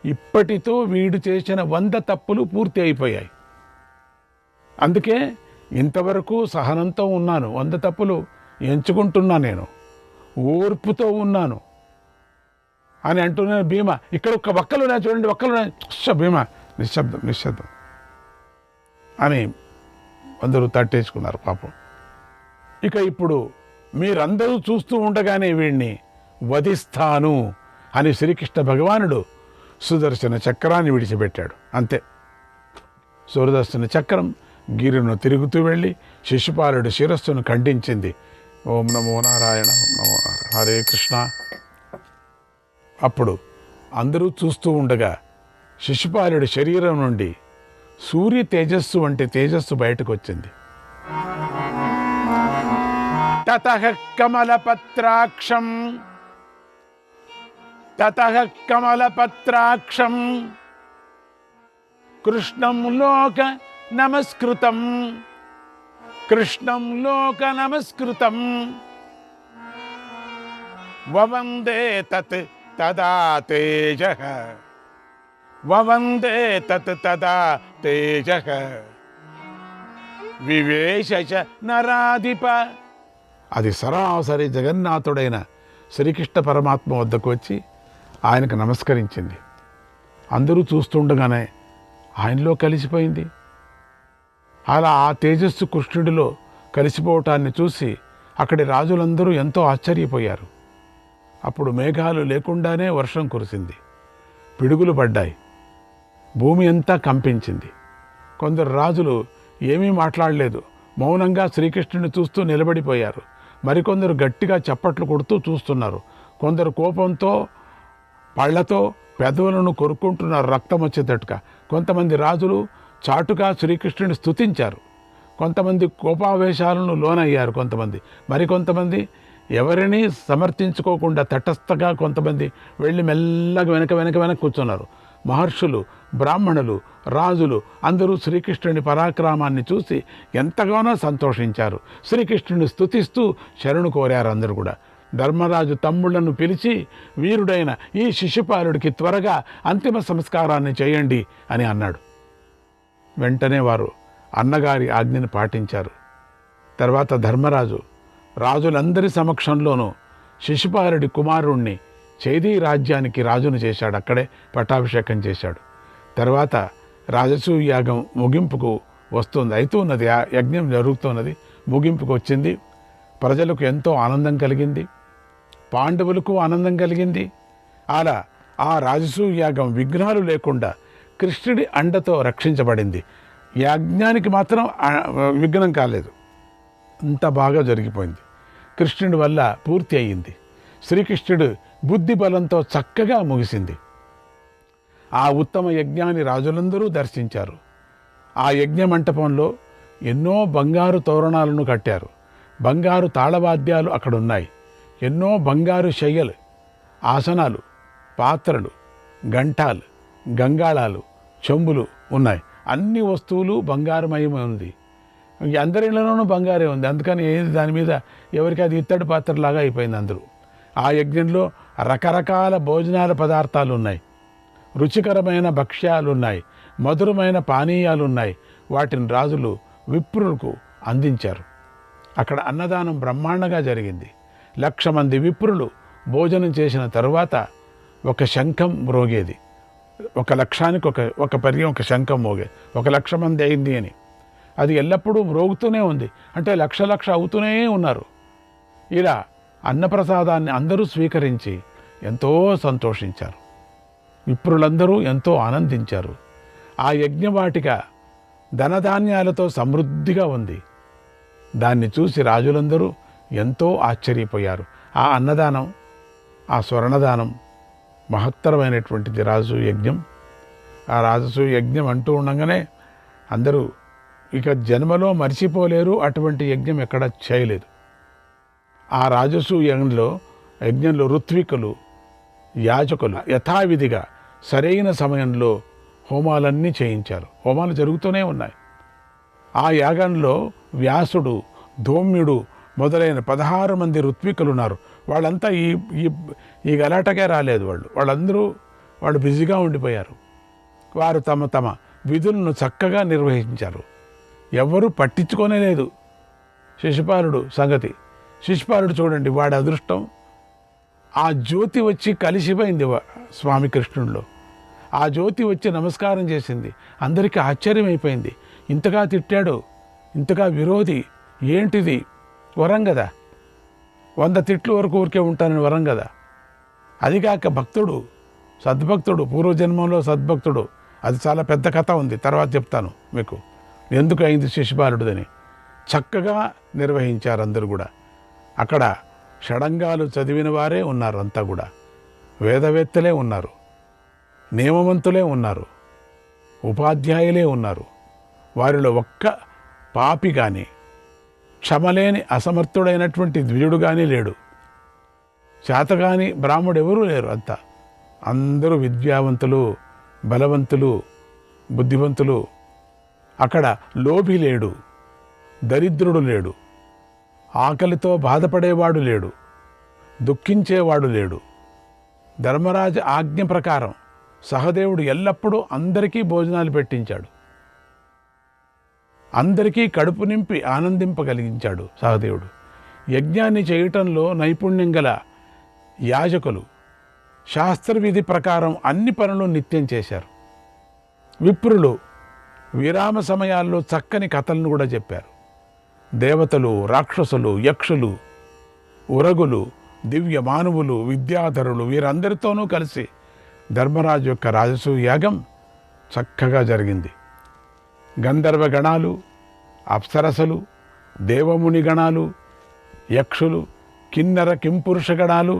ఇప్పటితో వీడు చేసిన 100 తప్పులు పూర్తి అయిపోయాయి. అందుకే ఇంతవరకు సహనంతో ఉన్నాను, 100 తప్పులు ఎంచుకుంటున్నా, నేను ఓర్పుతో ఉన్నాను అని అంటున్నాను. భీమ ఇక్కడ ఒక్క వక్కలున్నా చూడండి, వక్కలున్నా, భీమ నిశ్శబ్దం నిశ్శబ్దం అని అందరూ తట్టేసుకున్నారు పాపం. ఇక ఇప్పుడు మీరందరూ చూస్తూ ఉండగానే వీడిని వధిస్తాను అని శ్రీకృష్ణ భగవానుడు సుదర్శన చక్రాన్ని విడిచిపెట్టాడు. అంతే, సుదర్శన చక్రం గిరిను తిరుగుతూ వెళ్ళి శిశుపాలుడి శిరస్సును ఖండించింది. ఓం నమో నారాయణ, ఓం నమో నారాయణ, హరే కృష్ణ. అప్పుడు అందరూ చూస్తూ ఉండగా శిశుపాలుడి శరీరం నుండి సూర్య తేజస్సు వంటి తేజస్సు బయటకు వచ్చింది. తతః కమలపత్రాక్షం కృష్ణం లోక నమస్కృతం వవందే తత్ తదా తేజః వివేశ నరాధిప. అది సరాసరి జగన్నాథుడైన శ్రీకృష్ణ పరమాత్మ వద్దకు వచ్చి ఆయనకు నమస్కరించింది. అందరూ చూస్తుండగానే ఆయనలో కలిసిపోయింది. అలా ఆ తేజస్సు కృష్ణుడిలో కలిసిపోవటాన్ని చూసి అక్కడి రాజులందరూ ఎంతో ఆశ్చర్యపోయారు. అప్పుడు మేఘాలు లేకుండానే వర్షం కురిసింది, పిడుగులు పడ్డాయి, భూమి అంతా కంపించింది. కొందరు రాజులు ఏమీ మాట్లాడలేదు, మౌనంగా శ్రీకృష్ణుని చూస్తూ నిలబడిపోయారు. మరికొందరు గట్టిగా చప్పట్లు కొడుతూ చూస్తున్నారు. కొందరు కోపంతో పళ్లతో పెదవులను కొరుక్కుంటున్నారు రక్తం వచ్చేటట్టుగా. కొంతమంది రాజులు చాటుగా శ్రీకృష్ణుని స్తుతించారు. కొంతమంది కోపావేశాలను లోనయ్యారు. మరికొంతమంది ఎవరినీ సమర్థించుకోకుండా తటస్థగా కొంతమంది వెళ్ళి మెల్లగా వెనక కూర్చున్నారు. మహర్షులు, బ్రాహ్మణులు, రాజులు అందరూ శ్రీకృష్ణుని పరాక్రమాన్ని చూసి ఎంతగానో సంతోషించారు. శ్రీకృష్ణుని స్తుతిస్తూ శరణు కోరారు. అందరూ కూడా ధర్మరాజు తమ్ముళ్లను పిలిచి, వీరుడైన ఈ శిశుపాలుడికి త్వరగా అంతిమ సంస్కారాన్ని చేయండి అని అన్నాడు. వెంటనే వారు అన్నగారి ఆజ్ఞని పాటించారు. తర్వాత ధర్మరాజు రాజులందరి సమక్షంలోనూ శిశుపాలుడి కుమారుణ్ణి చైదీ రాజ్యానికి రాజును చేశాడు. అక్కడే పట్టాభిషేకం చేశాడు. తర్వాత రాజసూయ యాగం ముగింపుకు వస్తుంది, అవుతున్నది, ఆ యజ్ఞం జరుగుతున్నది, ముగింపుకు వచ్చింది. ప్రజలకు ఎంతో ఆనందం కలిగింది, పాండవులకు ఆనందం కలిగింది. అలా ఆ రాజసూయ యాగం విఘ్నాలు లేకుండా కృష్ణుడి అండతో రక్షించబడింది. యజ్ఞానికి మాత్రం విఘ్నం కాలేదు, అంత బాగా జరిగిపోయింది. కృష్ణుడి వల్ల పూర్తి అయ్యింది. శ్రీకృష్ణుడు బుద్ధి బలంతో చక్కగా ముగిసింది. ఆ ఉత్తమ యజ్ఞాన్ని రాజులందరూ దర్శించారు. ఆ యజ్ఞ మంటపంలో ఎన్నో బంగారు తోరణాలను కట్టారు. బంగారు తాళవాద్యాలు అక్కడున్నాయి. ఎన్నో బంగారు శయ్యలు, ఆసనాలు, పాత్రలు, గంటాలు, గంగాళాలు, చెంబులు ఉన్నాయి. అన్ని వస్తువులు బంగారమయమే ఉంది. అందరిలోనూ బంగారే ఉంది. అందుకని దాని మీద ఎవరికి అది ఇత్తడి పాత్రలాగా అయిపోయింది అందరూ. ఆ యజ్ఞంలో రకరకాల భోజనాల పదార్థాలు ఉన్నాయి, రుచికరమైన భక్ష్యాలు ఉన్నాయి, మధురమైన పానీయాలు ఉన్నాయి. వాటిని రాజులు విప్రులకు అందించారు. అక్కడ అన్నదానం బ్రహ్మాండంగా జరిగింది. 1,00,000 మంది విప్రులు భోజనం చేసిన తరువాత ఒక శంఖం మ్రోగేది. 1,00,000కి ఒక పర్యం ఒక శంఖం మోగేది. 1,00,000 మంది అయింది అని అది ఎల్లప్పుడూ మ్రోగుతూనే ఉంది. అంటే లక్ష అవుతూనే ఉన్నారు. ఇలా అన్నప్రసాదాన్ని అందరూ స్వీకరించి ఎంతో సంతోషించారు. విప్రులందరూ ఎంతో ఆనందించారు. ఆ యజ్ఞవాటిక ధనధాన్యాలతో సమృద్ధిగా ఉంది. దాన్ని చూసి రాజులందరూ ఎంతో ఆశ్చర్యపోయారు. ఆ అన్నదానం, ఆ స్వర్ణదానం మహత్తరమైనటువంటిది రాజసూయ యజ్ఞం. ఆ రాజసూయ యజ్ఞం అంటూ ఉండగానే అందరూ ఇక జన్మలో మర్చిపోలేరు. అటువంటి యజ్ఞం ఎక్కడ చేయలేదు. ఆ రాజసూయ యజ్ఞంలో ఋత్వికులు, యాజకులు యథావిధిగా సరైన సమయంలో హోమాలన్నీ చేయించారు. హోమాలు జరుగుతూనే ఉన్నాయి. ఆ యాగంలో వ్యాసుడు, ధౌమ్యుడు మొదలైన 16 మంది ఋత్వికులు ఉన్నారు. వాళ్ళంతా ఈ గలాటకే రాలేదు. వాళ్ళు బిజీగా ఉండిపోయారు. వారు తమ తమ విధులను చక్కగా నిర్వహించారు. ఎవ్వరూ పట్టించుకోనే లేదు శిశుపాలుడు సంగతి. శిశుపాలుడు చూడండి, వాడి అదృష్టం, ఆ జ్యోతి వచ్చి కలిసిపోయింది స్వామి కృష్ణుడిలో. ఆ జ్యోతి వచ్చి నమస్కారం చేసింది. అందరికీ ఆశ్చర్యమైపోయింది. ఇంతగా తిట్టాడు, ఇంతగా విరోధి, ఏంటిది? వరం కదా, 100 తిట్లు వరకు ఊరికే ఉంటానని వరం కదా. అదిగాక భక్తుడు, సద్భక్తుడు, పూర్వజన్మంలో సద్భక్తుడు. అది చాలా పెద్ద కథ ఉంది, తర్వాత చెప్తాను మీకు ఎందుకు అయింది శిశుపాలుడిదని. చక్కగా నిర్వహించారు అందరూ కూడా. అక్కడ షడంగాలు చదివిన వారే ఉన్నారు, అంతా కూడా వేదవేత్తలే ఉన్నారు, నియమవంతులే ఉన్నారు, ఉపాధ్యాయులే ఉన్నారు. వారిలో ఒక్క పాపి కానీ, క్షమలేని అసమర్థుడైనటువంటి ద్విజుడు కానీ లేడు. శాతగాని బ్రాహ్మడు ఎవరూ లేరు. అందరూ విద్యావంతులు, బలవంతులు, బుద్ధివంతులు. అక్కడ లోభి లేడు, దరిద్రుడు లేడు, ఆకలితో బాధపడేవాడు లేడు, దుఃఖించేవాడు లేడు. ధర్మరాజు ఆజ్ఞ ప్రకారం సహదేవుడు ఎల్లప్పుడూ అందరికీ భోజనాలు పెట్టించాడు. అందరికీ కడుపు నింపి ఆనందింపగలిగించాడు సహదేవుడు. యజ్ఞాన్ని చేయటంలో నైపుణ్యం గల యాజకులు శాస్త్రవిధి ప్రకారం అన్ని పనులు నిత్యం చేశారు. విప్రులు విరామ సమయాల్లో చక్కని కథలను కూడా చెప్పారు. దేవతలు, రాక్షసులు, యక్షులు, ఉరగులు, దివ్య మానవులు, విద్యాధరులు వీరందరితోనూ కలిసి ధర్మరాజు యొక్క రాజసూయ యాగం చక్కగా జరిగింది. గంధర్వ గణాలు, అప్సరసలు, దేవముని గణాలు, యక్షులు, కిన్నర కింపురుష గణాలు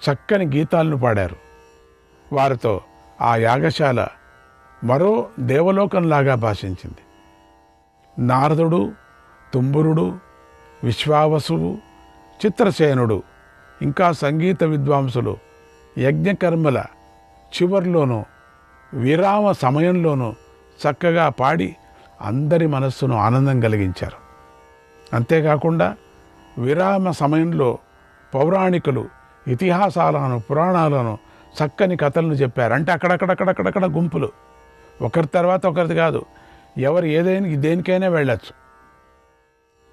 చక్కని గీతాలను పాడారు. వారితో ఆ యాగశాల మరో దేవలోకంలాగా భాషించింది. నారదుడు, తుంబురుడు, విశ్వావసువు, చిత్రసేనుడు, ఇంకా సంగీత విద్వాంసులు యజ్ఞకర్మల చివర్లోనూ విరామ సమయంలోనూ చక్కగా పాడి అందరి మనస్సును ఆనందం కలిగించారు. అంతేకాకుండా విరామ సమయంలో పౌరాణికులు ఇతిహాసాలను, పురాణాలను, చక్కని కథలను చెప్పారు. అంటే అక్కడక్కడ గుంపులు, ఒకరి తర్వాత ఒకరిది కాదు, ఎవరు దేనికైనా వెళ్ళచ్చు.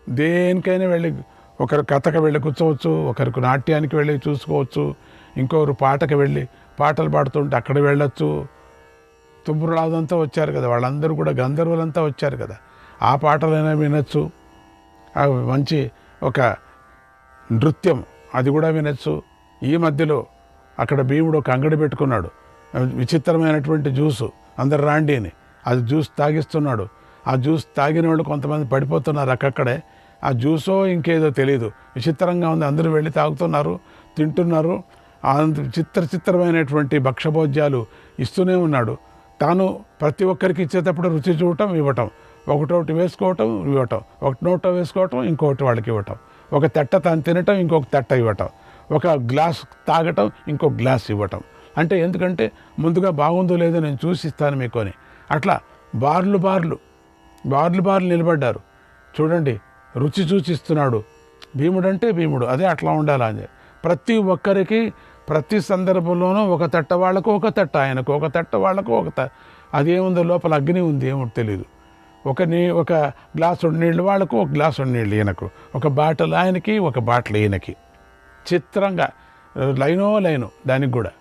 దేనికైనా వెళ్ళి, ఒకరు కథకు వెళ్ళి కూర్చోవచ్చు, ఒకరికి నాట్యానికి వెళ్ళి చూసుకోవచ్చు, ఇంకొకరు పాటకు వెళ్ళి పాటలు పాడుతుంటే అక్కడ వెళ్ళొచ్చు. తుంబురులాదంతా వచ్చారు కదా, వాళ్ళందరూ కూడా గంధర్వులంతా వచ్చారు కదా, ఆ పాటలైనా వినొచ్చు. మంచి ఒక నృత్యం అది కూడా వినొచ్చు. ఈ మధ్యలో అక్కడ భీముడు ఒక అంగడి పెట్టుకున్నాడు, విచిత్రమైనటువంటి జ్యూసు, అందరు రాండి అని అది జ్యూస్ తాగిస్తున్నాడు. ఆ జ్యూస్ తాగిన వాళ్ళు కొంతమంది పడిపోతున్నారు అక్కడే. ఆ జ్యూసో ఇంకేదో తెలియదు, విచిత్రంగా ఉంది. అందరూ వెళ్ళి తాగుతున్నారు, తింటున్నారు. చిత్రమైనటువంటి భక్షభోజ్యాలు ఇస్తూనే ఉన్నాడు. తాను ప్రతి ఒక్కరికి ఇచ్చేటప్పుడు రుచి చూడటం, ఇవ్వటం, ఒకటొకటి వేసుకోవటం, ఇవ్వటం, ఒకటి నోట వేసుకోవటం, ఇంకొకటి వాళ్ళకి ఇవ్వటం, ఒక తెట్ట తాను తినటం, ఇంకొక తెట్ట ఇవ్వటం, ఒక గ్లాస్ తాగటం, ఇంకొక గ్లాస్ ఇవ్వటం. అంటే ఎందుకంటే ముందుగా బాగుందో లేదో నేను చూసిస్తాను మీకు అని. అట్లా బార్లు నిలబడ్డారు. చూడండి, రుచి చూచిస్తున్నాడు. భీముడు అంటే భీముడు, అదే అట్లా ఉండాలని. ప్రతి ఒక్కరికి ప్రతి సందర్భంలోనూ ఒక తట్ట వాళ్ళకు ఒక తట్ట, ఆయనకు ఒక తట్ట వాళ్ళకు ఒక అదేముందో లోపల అగ్ని ఉంది, ఏమో తెలియదు. ఒక గ్లాసు నీళ్ళు వాళ్ళకు, ఒక గ్లాసు నీళ్ళు ఈయనకు, ఒక బాటలు ఆయనకి, ఒక బాటలు ఈయనకి. చిత్రంగా లైను దానికి కూడా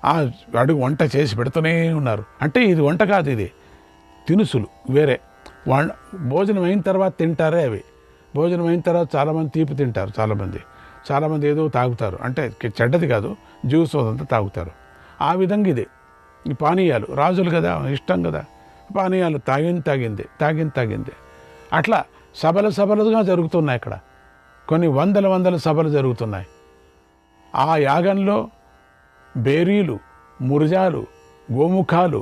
ఆ అడుగు వంట చేసి పెడుతూనే ఉన్నారు. అంటే ఇది వంట కాదు, ఇది తినుసులు వేరే. భోజనం అయిన తర్వాత తింటారే అవి. భోజనం అయిన తర్వాత చాలామంది తీపి తింటారు, చాలామంది ఏదో తాగుతారు, అంటే చెడ్డది కాదు, జ్యూస్ అదంతా తాగుతారు. ఆ విధంగా ఇది ఈ పానీయాలు, రాజులు కదా, ఇష్టం కదా, పానీయాలు తాగింది. అట్లా సభలుగా జరుగుతున్నాయి. అక్కడ కొన్ని వందల సభలు జరుగుతున్నాయి. ఆ యాగంలో బేరీలు, మురుజాలు, గోముఖాలు,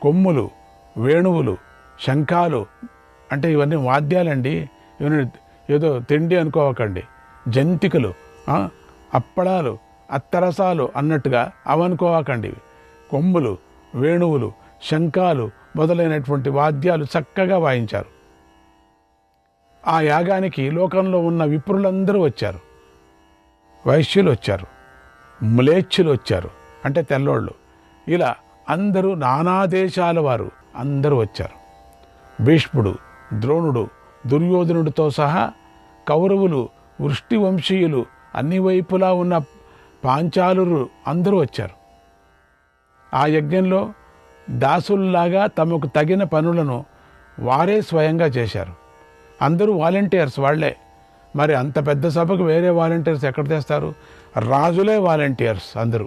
కొమ్ములు, వేణువులు, శంఖాలు, అంటే ఇవన్నీ వాద్యాలండి. ఇవన్నీ ఏదో తిండి అనుకోవకండి. జంతికలు, అప్పడాలు, అత్తరసాలు అన్నట్టుగా అవనుకోవకండి. కొమ్ములు, వేణువులు, శంఖాలు మొదలైనటువంటి వాద్యాలు చక్కగా వాయించారు. ఆ యాగానికి లోకంలో ఉన్న విప్రులందరూ వచ్చారు. వైశ్యులు వచ్చారు, మ్లేచ్ఛులు వచ్చారు, అంటే తెల్లోళ్ళు. ఇలా అందరూ నానా దేశాల వారు అందరూ వచ్చారు. భీష్ముడు, ద్రోణుడు, దుర్యోధనుడితో సహా కౌరవులు, వృష్టి వంశీయులు, అన్ని వైపులా ఉన్న పాంచాలురు అందరూ వచ్చారు. ఆ యజ్ఞంలో దాసుల్లాగా తమకు తగిన పనులను వారే స్వయంగా చేశారు. అందరూ వాలంటీర్స్ వాళ్లే. మరి అంత పెద్ద సభకు వేరే వాలంటీర్స్ ఎక్కడ తెస్తారు? రాజులే వాలంటీర్స్ అందరూ.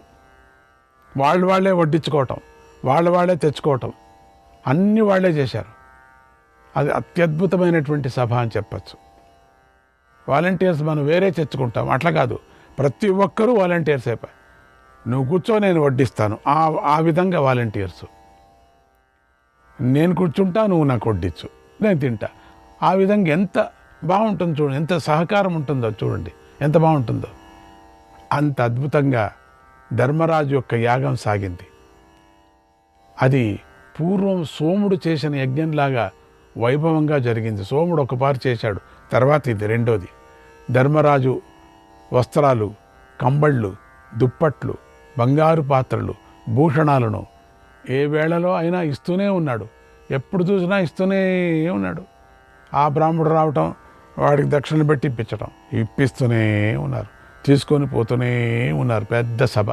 వాళ్ళే వడ్డించుకోవటం, వాళ్ళే తెచ్చుకోవటం, అన్నీ వాళ్లే చేశారు. అది అత్యద్భుతమైనటువంటి సభ అని చెప్పచ్చు. వాలంటీర్స్ మనం వేరే తెచ్చుకుంటాం, అట్లా కాదు. ప్రతి ఒక్కరూ వాలంటీర్స్ అయిపోయి, నువ్వు కూర్చో నేను వడ్డిస్తాను, ఆ విధంగా వాలంటీర్స్. నేను కూర్చుంటా, నువ్వు నాకు వడ్డించు, నేను తింటా. ఆ విధంగా ఎంత బాగుంటుందో చూడండి, ఎంత సహకారం ఉంటుందో చూడండి, ఎంత బాగుంటుందో. అంత అద్భుతంగా ధర్మరాజు యొక్క యాగం సాగింది. అది పూర్వం సోముడు చేసిన యజ్ఞంలాగా వైభవంగా జరిగింది. సోముడు ఒకపారి చేశాడు, తర్వాత ఇది రెండోది. ధర్మరాజు వస్త్రాలు, కంబళ్ళు, దుప్పట్లు, బంగారు పాత్రలు, భూషణాలను ఏ వేళలో అయినా ఇస్తూనే ఉన్నాడు. ఎప్పుడు చూసినా ఇస్తూనే ఉన్నాడు. ఆ బ్రాహ్మడు రావటం, వాడికి దక్షిణ పెట్టి ఇప్పించటం, ఇప్పిస్తూనే ఉన్నారు, తీసుకొని పోతూనే ఉన్నారు. పెద్ద సభ.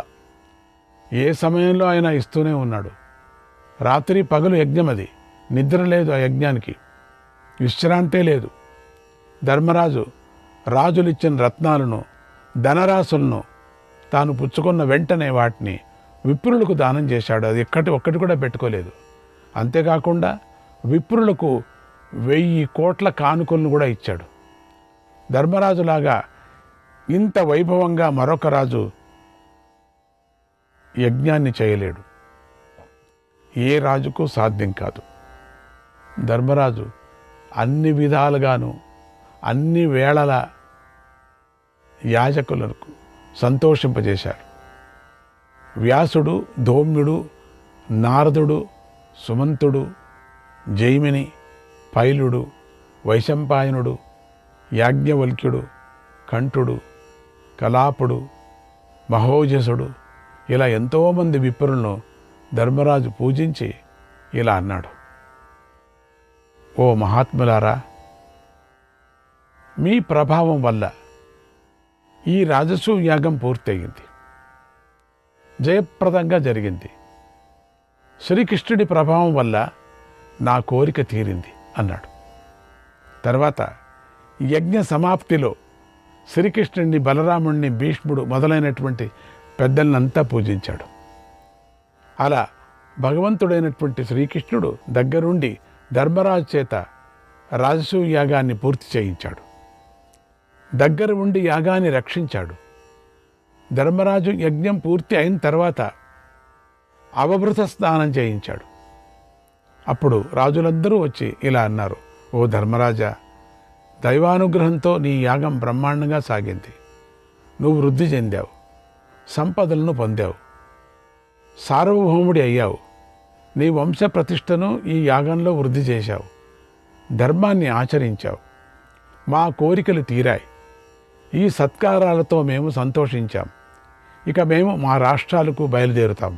ఏ సమయంలో అయినా ఇస్తూనే ఉన్నాడు. రాత్రి పగలు యజ్ఞం. అది నిద్ర లేదు ఆ యజ్ఞానికి, విశ్రాంతే లేదు. ధర్మరాజు రాజులిచ్చిన రత్నాలను, ధనరాశులను తాను పుచ్చుకున్న వెంటనే వాటిని విప్రులకు దానం చేశాడు. అది ఒక్కటి కూడా పెట్టుకోలేదు. అంతేకాకుండా విప్రులకు 1000 కోట్ల కానుకలను కూడా ఇచ్చాడు. ధర్మరాజులాగా ఇంత వైభవంగా మరొక రాజు యజ్ఞాన్ని చేయలేడు. ఏ రాజుకు సాధ్యం కాదు. ధర్మరాజు అన్ని విధాలుగాను అన్ని వేళల యాజకులకు సంతోషింపజేశాడు. వ్యాసుడు, ధౌమ్యుడు, నారదుడు, సుమంతుడు, జైమిని, పైలుడు, వైశంపాయనుడు, యాజ్ఞవల్క్యుడు, కంఠుడు, కలాపుడు, మహోజసుడు, ఇలా ఎంతోమంది విప్రులను ధర్మరాజు పూజించి ఇలా అన్నాడు: ఓ మహాత్ములారా, మీ ప్రభావం వల్ల ఈ రాజసూ యాగం పూర్తయింది, జయప్రదంగా జరిగింది. శ్రీకృష్ణుడి ప్రభావం వల్ల నా కోరిక తీరింది అన్నాడు. తర్వాత యజ్ఞ సమాప్తిలో శ్రీకృష్ణుడిని, బలరాముడిని, భీష్ముడు మొదలైనటువంటి పెద్దలనంతా పూజించాడు. అలా భగవంతుడైనటువంటి శ్రీకృష్ణుడు దగ్గరుండి ధర్మరాజు చేత రాజసూయ యాగాన్ని పూర్తి చేయించాడు. దగ్గర ఉండి యాగాన్ని రక్షించాడు. ధర్మరాజు యజ్ఞం పూర్తి అయిన తర్వాత అవభృత స్నానం చేయించాడు. అప్పుడు రాజులందరూ వచ్చి ఇలా అన్నారు: ఓ ధర్మరాజా, దైవానుగ్రహంతో నీ యాగం బ్రహ్మాండంగా సాగింది. నువ్వు వృద్ధి చెందావు, సంపదలను పొందావు, సార్వభౌముడి అయ్యావు. నీ వంశ ప్రతిష్టను ఈ యాగంలో వృద్ధి చేశావు, ధర్మాన్ని ఆచరించావు. మా కోరికలు తీరాయి. ఈ సత్కారాలతో మేము సంతోషించాం. ఇక మేము మా రాష్ట్రాలకు బయలుదేరుతాం,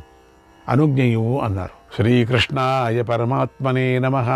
అనుజ్ఞ ఇవ్వు అన్నారు. శ్రీకృష్ణాయ పరమాత్మనే నమః.